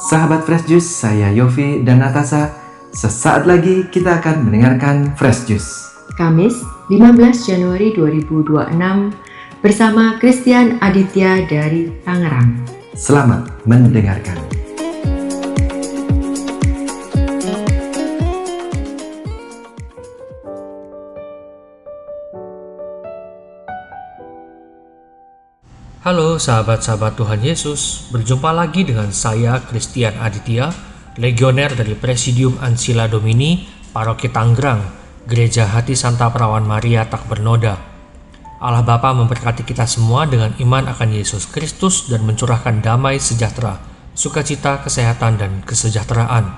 Sahabat Fresh Juice, saya Yofi dan Natasha. Sesaat lagi kita akan mendengarkan Fresh Juice. Kamis, 15 Januari 2026 bersama Christian Aditya dari Tangerang. Selamat mendengarkan. Halo sahabat-sahabat Tuhan Yesus, berjumpa lagi dengan saya Christian Aditya, legioner dari Presidium Ancilla Domini, Paroki Tangerang, Gereja Hati Santa Perawan Maria Tak Bernoda. Allah Bapa memberkati kita semua dengan iman akan Yesus Kristus dan mencurahkan damai sejahtera, sukacita, kesehatan, dan kesejahteraan.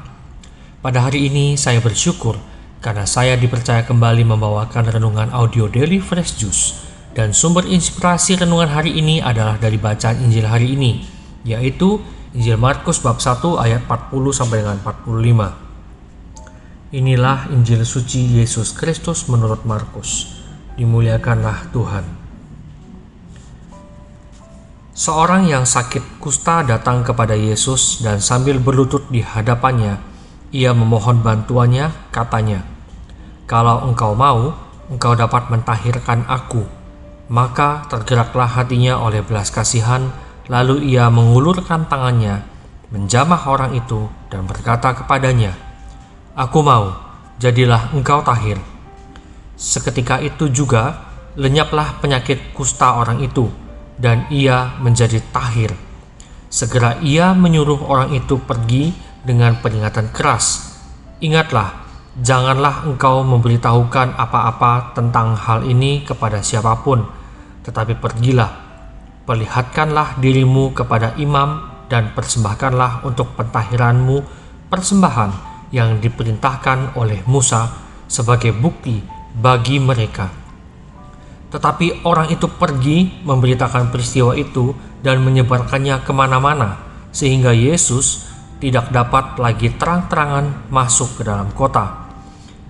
Pada hari ini saya bersyukur karena saya dipercaya kembali membawakan renungan audio Daily Fresh Juice. Dan sumber inspirasi renungan hari ini adalah dari bacaan Injil hari ini, yaitu Injil Markus bab 1 ayat 40 sampai dengan 45. Inilah Injil suci Yesus Kristus menurut Markus. Dimuliakanlah Tuhan. Seorang yang sakit kusta datang kepada Yesus dan sambil berlutut di hadapannya, ia memohon bantuannya, katanya, "Kalau engkau mau, engkau dapat mentahirkan aku." Maka tergeraklah hatinya oleh belas kasihan, lalu ia mengulurkan tangannya, menjamah orang itu dan berkata kepadanya, "Aku mau, jadilah engkau tahir." Seketika itu juga lenyaplah penyakit kusta orang itu, dan ia menjadi tahir. Segera ia menyuruh orang itu pergi dengan peringatan keras, "Ingatlah, janganlah engkau memberitahukan apa-apa tentang hal ini kepada siapapun, tetapi pergilah, perlihatkanlah dirimu kepada imam dan persembahkanlah untuk pentahiranmu persembahan yang diperintahkan oleh Musa sebagai bukti bagi mereka." Tetapi orang itu pergi memberitakan peristiwa itu dan menyebarkannya kemana-mana, sehingga Yesus tidak dapat lagi terang-terangan masuk ke dalam kota.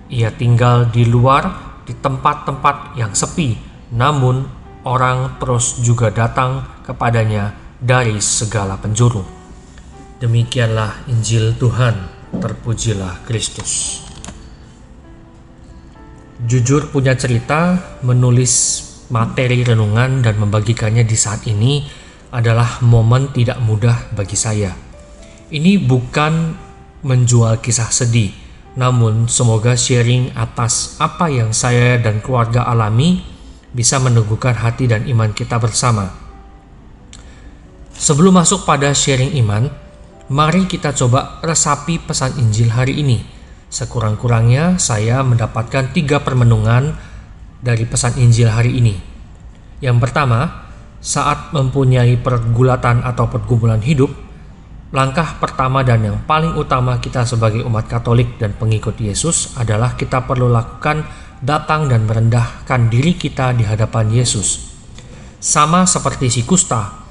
Ia tinggal di luar di tempat-tempat yang sepi, namun orang terus juga datang kepadanya dari segala penjuru. Demikianlah Injil Tuhan, terpujilah Kristus. Jujur punya cerita, menulis materi renungan dan membagikannya di saat ini adalah momen tidak mudah bagi saya. Ini bukan menjual kisah sedih, namun semoga sharing atas apa yang saya dan keluarga alami bisa meneguhkan hati dan iman kita bersama. Sebelum masuk pada sharing iman, mari kita coba resapi pesan Injil hari ini. Sekurang-kurangnya saya mendapatkan 3 permenungan dari pesan Injil hari ini. Yang pertama, saat mempunyai pergulatan atau pergumulan hidup, langkah pertama dan yang paling utama kita sebagai umat Katolik dan pengikut Yesus adalah kita perlu lakukan datang dan merendahkan diri kita di hadapan Yesus. Sama seperti si kusta,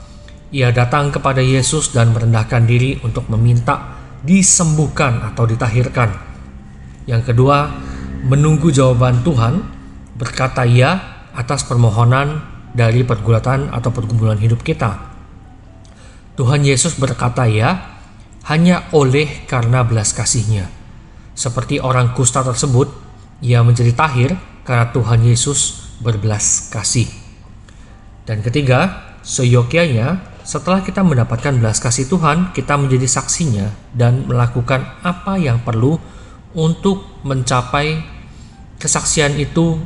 ia datang kepada Yesus dan merendahkan diri untuk meminta disembuhkan atau ditahirkan. Yang kedua, menunggu jawaban Tuhan, berkata ya atas permohonan dari pergulatan atau pergumulan hidup kita. Tuhan Yesus berkata ya hanya oleh karena belas kasih-Nya. Seperti orang kusta tersebut, ia menjadi tahir karena Tuhan Yesus berbelas kasih. Dan ketiga, seyogyanya setelah kita mendapatkan belas kasih Tuhan, kita menjadi saksinya dan melakukan apa yang perlu untuk mencapai kesaksian itu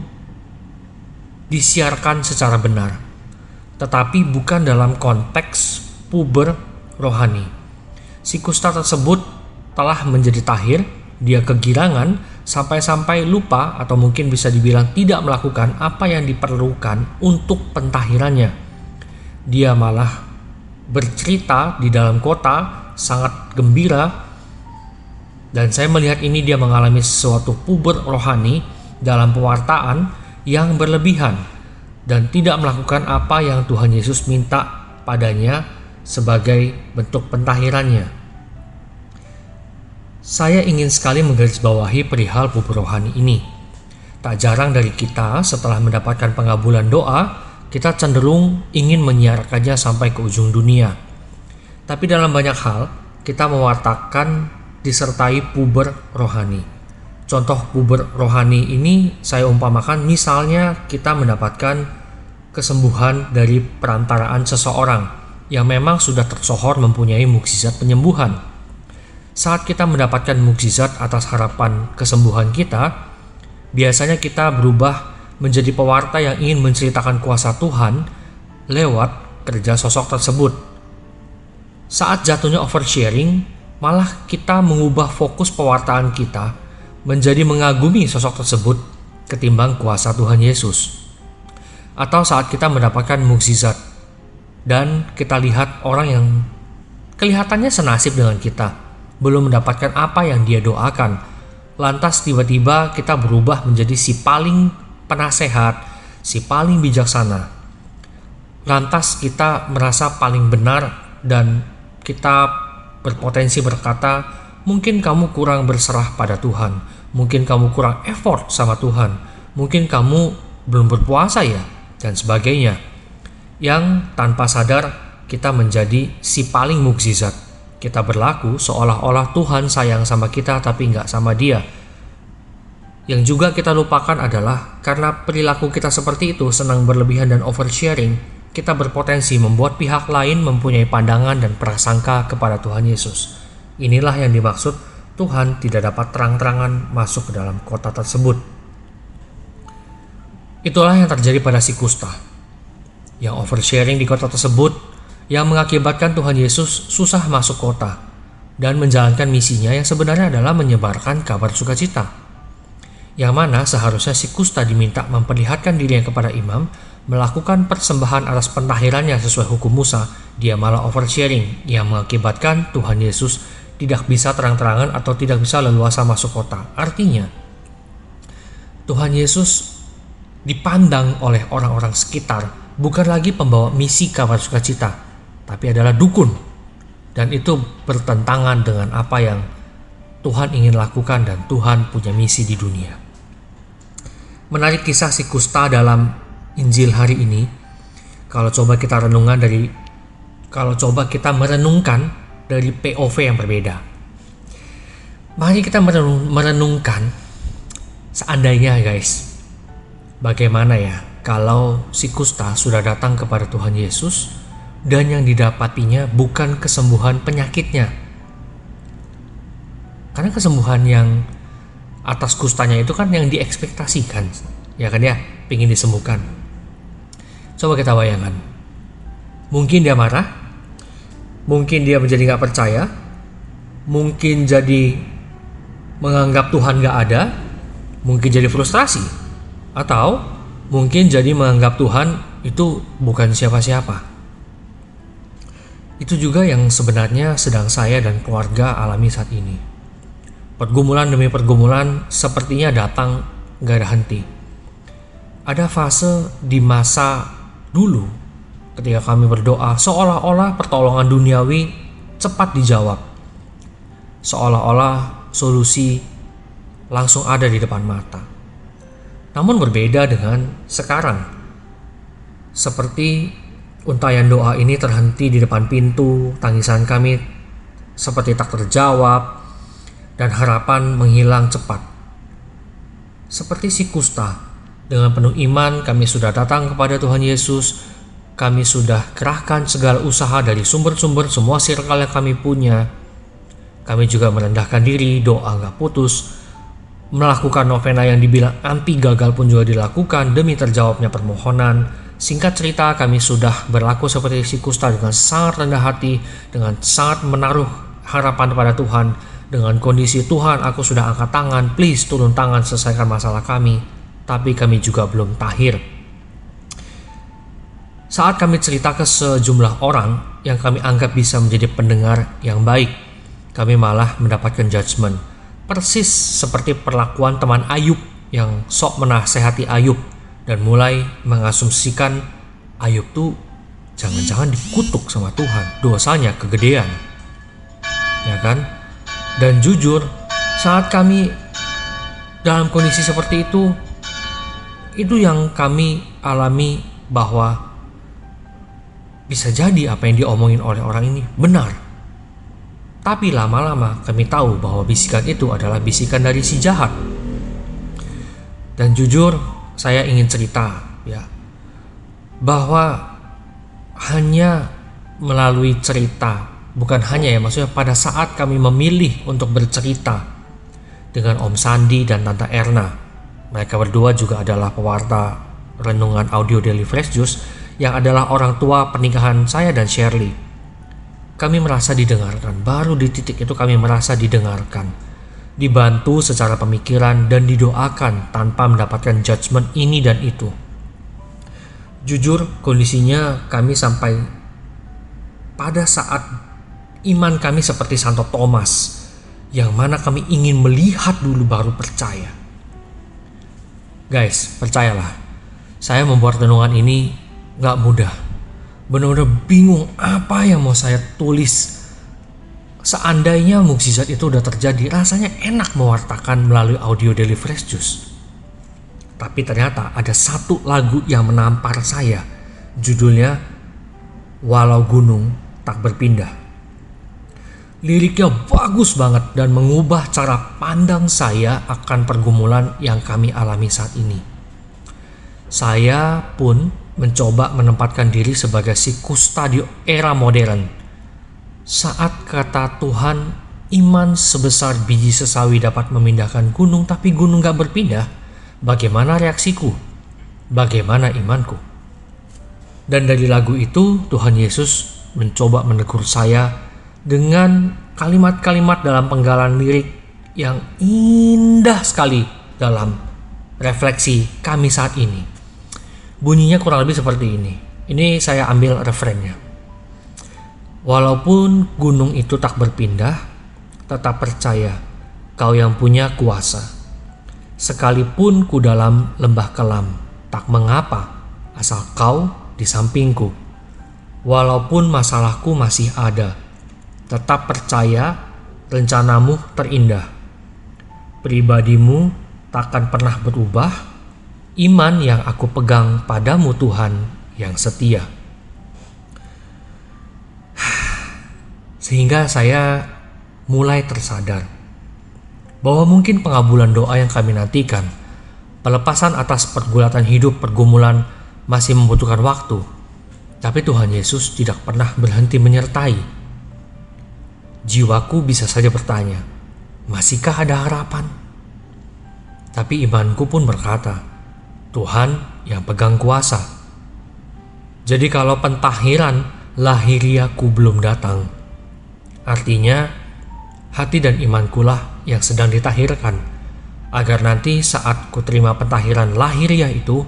disiarkan secara benar, tetapi bukan dalam konteks puber rohani. Si kusta tersebut telah menjadi tahir, dia kegirangan sampai-sampai lupa atau mungkin bisa dibilang tidak melakukan apa yang diperlukan untuk pentahirannya. Dia malah bercerita di dalam kota sangat gembira, dan saya melihat ini dia mengalami sesuatu puber rohani dalam pewartaan yang berlebihan dan tidak melakukan apa yang Tuhan Yesus minta padanya sebagai bentuk pentahirannya. Saya ingin sekali menggarisbawahi perihal puber rohani ini. Tak jarang dari kita setelah mendapatkan pengabulan doa, kita cenderung ingin menyiarkannya sampai ke ujung dunia. Tapi dalam banyak hal, kita mewartakan disertai puber rohani. Contoh puber rohani ini saya umpamakan misalnya kita mendapatkan kesembuhan dari perantaraan seseorang yang memang sudah tersohor mempunyai mukjizat penyembuhan. Saat kita mendapatkan mukjizat atas harapan kesembuhan kita, biasanya kita berubah menjadi pewarta yang ingin menceritakan kuasa Tuhan lewat kerja sosok tersebut. Saat jatuhnya oversharing, malah kita mengubah fokus pewartaan kita menjadi mengagumi sosok tersebut ketimbang kuasa Tuhan Yesus. Atau saat kita mendapatkan mukjizat dan kita lihat orang yang kelihatannya senasib dengan kita, belum mendapatkan apa yang dia doakan, lantas tiba-tiba kita berubah menjadi si paling penasehat, si paling bijaksana. Lantas kita merasa paling benar dan kita berpotensi berkata, mungkin kamu kurang berserah pada Tuhan, mungkin kamu kurang effort sama Tuhan, mungkin kamu belum berpuasa ya, dan sebagainya. Yang tanpa sadar kita menjadi si paling mukjizat. Kita berlaku seolah-olah Tuhan sayang sama kita tapi nggak sama dia. Yang juga kita lupakan adalah karena perilaku kita seperti itu, senang berlebihan dan oversharing, kita berpotensi membuat pihak lain mempunyai pandangan dan prasangka kepada Tuhan Yesus. Inilah yang dimaksud Tuhan tidak dapat terang-terangan masuk ke dalam kota tersebut. Itulah yang terjadi pada si kusta yang oversharing di kota tersebut, yang mengakibatkan Tuhan Yesus susah masuk kota dan menjalankan misinya yang sebenarnya adalah menyebarkan kabar sukacita. Yang mana seharusnya si kusta diminta memperlihatkan dirinya kepada imam, melakukan persembahan atas pentahirannya sesuai hukum Musa, dia malah oversharing yang mengakibatkan Tuhan Yesus tidak bisa terang-terangan atau tidak bisa leluasa masuk kota. Artinya, Tuhan Yesus dipandang oleh orang-orang sekitar bukan lagi pembawa misi kabar sukacita, tapi adalah dukun. Dan itu bertentangan dengan apa yang Tuhan ingin lakukan dan Tuhan punya misi di dunia. Menarik kisah si kusta dalam Injil hari ini. Kalau coba kita merenungkan dari POV yang berbeda. Mari kita merenungkan seandainya guys, bagaimana ya kalau si kusta sudah datang kepada Tuhan Yesus dan yang didapatinya bukan kesembuhan penyakitnya. Karena kesembuhan yang atas kustanya itu kan yang diekspektasikan, ya kan ya, pengen disembuhkan. Coba kita bayangkan, mungkin dia marah, mungkin dia menjadi gak percaya, mungkin jadi menganggap Tuhan gak ada, mungkin jadi frustrasi, atau mungkin jadi menganggap Tuhan itu bukan siapa-siapa. Itu juga yang sebenarnya sedang saya dan keluarga alami saat ini. Pergumulan demi pergumulan sepertinya datang gak ada henti. Ada fase di masa dulu ketika kami berdoa seolah-olah pertolongan duniawi cepat dijawab. Seolah-olah solusi langsung ada di depan mata. Namun berbeda dengan sekarang. Seperti untayan doa ini terhenti di depan pintu, tangisan kami seperti tak terjawab, dan harapan menghilang cepat. Seperti si kusta, dengan penuh iman kami sudah datang kepada Tuhan Yesus, kami sudah kerahkan segala usaha dari sumber-sumber semua circle yang kami punya. Kami juga merendahkan diri, doa gak putus, melakukan novena yang dibilang anti gagal pun juga dilakukan demi terjawabnya permohonan. Singkat cerita, kami sudah berlaku seperti si kusta dengan sangat rendah hati, dengan sangat menaruh harapan kepada Tuhan. Dengan kondisi Tuhan, aku sudah angkat tangan, please turun tangan selesaikan masalah kami. Tapi kami juga belum tahir. Saat kami cerita ke sejumlah orang yang kami anggap bisa menjadi pendengar yang baik, kami malah mendapatkan judgement. Persis seperti perlakuan teman Ayub yang sok menasehati Ayub dan mulai mengasumsikan Ayub tuh jangan-jangan dikutuk sama Tuhan, dosanya kegedean, ya kan? Dan jujur, saat kami dalam kondisi seperti itu yang kami alami, bahwa bisa jadi apa yang diomongin oleh orang ini benar. Tapi lama-lama kami tahu bahwa bisikan itu adalah bisikan dari si jahat. Dan jujur, saya ingin cerita ya, bahwa hanya melalui cerita, bukan hanya ya, maksudnya pada saat kami memilih untuk bercerita dengan Om Sandi dan Tante Erna, mereka berdua juga adalah pewarta renungan audio Daily Fresh Juice yang adalah orang tua pernikahan saya dan Shirley. Kami merasa didengarkan. Baru di titik itu kami merasa didengarkan, dibantu secara pemikiran, dan didoakan tanpa mendapatkan judgement ini dan itu. Jujur, kondisinya kami sampai pada saat iman kami seperti Santo Thomas, yang mana kami ingin melihat dulu baru percaya. Guys, percayalah, saya membuat renungan ini gak mudah. Benar-benar bingung apa yang mau saya tulis. Seandainya mukjizat itu udah terjadi, rasanya enak mewartakan melalui audio Daily Fresh Juice. Tapi ternyata ada satu lagu yang menampar saya. Judulnya Walau Gunung Tak Berpindah. Liriknya bagus banget dan mengubah cara pandang saya akan pergumulan yang kami alami saat ini. Saya pun mencoba menempatkan diri sebagai si kusta di era modern. Saat kata Tuhan, iman sebesar biji sesawi dapat memindahkan gunung, tapi gunung gak berpindah, bagaimana reaksiku? Bagaimana imanku? Dan dari lagu itu, Tuhan Yesus mencoba menegur saya dengan kalimat-kalimat dalam penggalan lirik yang indah sekali dalam refleksi kami saat ini. Bunyinya kurang lebih seperti ini. Ini saya ambil referennya. Walaupun gunung itu tak berpindah, tetap percaya Kau yang punya kuasa. Sekalipun ku dalam lembah kelam, tak mengapa, asal Kau di sampingku. Walaupun masalahku masih ada, tetap percaya rencanamu terindah. Pribadimu takkan pernah berubah. Iman yang aku pegang padamu Tuhan yang setia. Sehingga saya mulai tersadar bahwa mungkin pengabulan doa yang kami nantikan, pelepasan atas pergulatan hidup pergumulan masih membutuhkan waktu. Tapi Tuhan Yesus tidak pernah berhenti menyertai. Jiwaku bisa saja bertanya, masihkah ada harapan? Tapi imanku pun berkata, Tuhan yang pegang kuasa. Jadi kalau pentahiran lahiriaku belum datang, artinya hati dan imankulah yang sedang ditahirkan, agar nanti saat ku terima pentahiran lahiriah itu,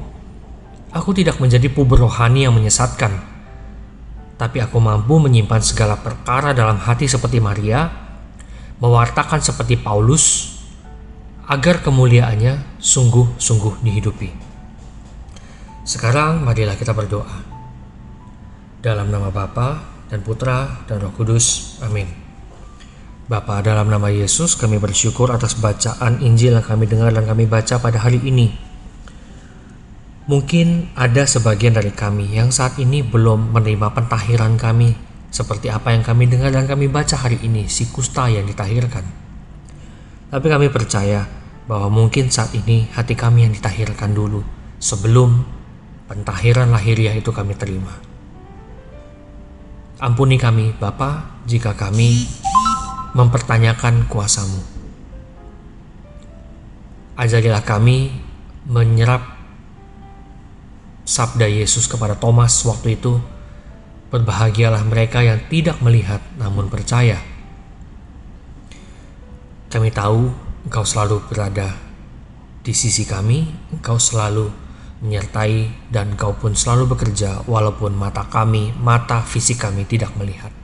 aku tidak menjadi puber rohani yang menyesatkan, tapi aku mampu menyimpan segala perkara dalam hati seperti Maria, mewartakan seperti Paulus, agar kemuliaannya sungguh-sungguh dihidupi. Sekarang marilah kita berdoa. Dalam nama Bapa dan Putra dan Roh Kudus. Amin. Bapa, dalam nama Yesus kami bersyukur atas bacaan Injil yang kami dengar dan kami baca pada hari ini. Mungkin ada sebagian dari kami yang saat ini belum menerima pentahiran kami seperti apa yang kami dengar dan kami baca hari ini, si kusta yang ditahirkan. Tapi kami percaya bahwa mungkin saat ini hati kami yang ditahirkan dulu sebelum pentahiran lahiriah itu kami terima. Ampuni kami, Bapa, jika kami mempertanyakan kuasa-Mu. Ajarilah kami menyerap sabda Yesus kepada Thomas waktu itu, berbahagialah mereka yang tidak melihat namun percaya. Kami tahu Engkau selalu berada di sisi kami, Engkau selalu menyertai, dan Engkau pun selalu bekerja walaupun mata fisik kami tidak melihat.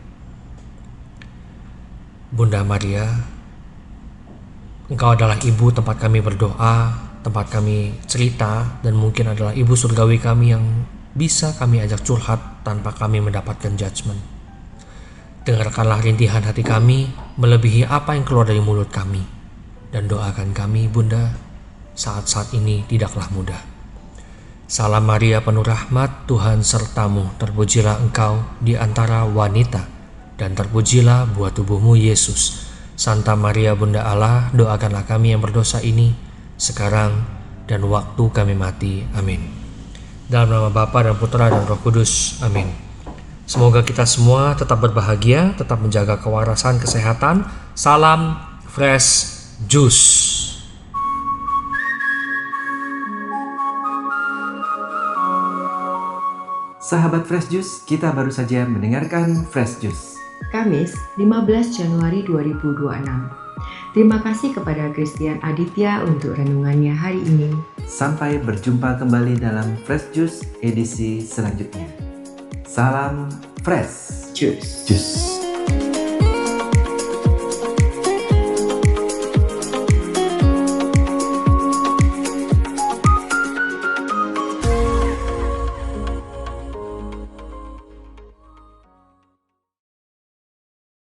Bunda Maria, Engkau adalah ibu tempat kami berdoa, tempat kami cerita, dan mungkin adalah ibu surgawi kami yang bisa kami ajak curhat tanpa kami mendapatkan judgement. Dengarkanlah rintihan hati kami melebihi apa yang keluar dari mulut kami, dan doakan kami, Bunda, saat-saat ini tidaklah mudah. Salam Maria penuh rahmat, Tuhan sertamu, terpujilah engkau di antara wanita, dan terpujilah buah tubuhmu Yesus. Santa Maria Bunda Allah, doakanlah kami yang berdosa ini, sekarang dan waktu kami mati. Amin. Dalam nama Bapa dan Putra dan Roh Kudus. Amin. Semoga kita semua tetap berbahagia, tetap menjaga kewarasan kesehatan. Salam Fresh Juice. Sahabat Fresh Juice, kita baru saja mendengarkan Fresh Juice. Kamis, 15 Januari 2026. Terima kasih kepada Christian Aditya untuk renungannya hari ini. Sampai berjumpa kembali dalam Fresh Juice edisi selanjutnya. Salam Fresh Juice. Juice.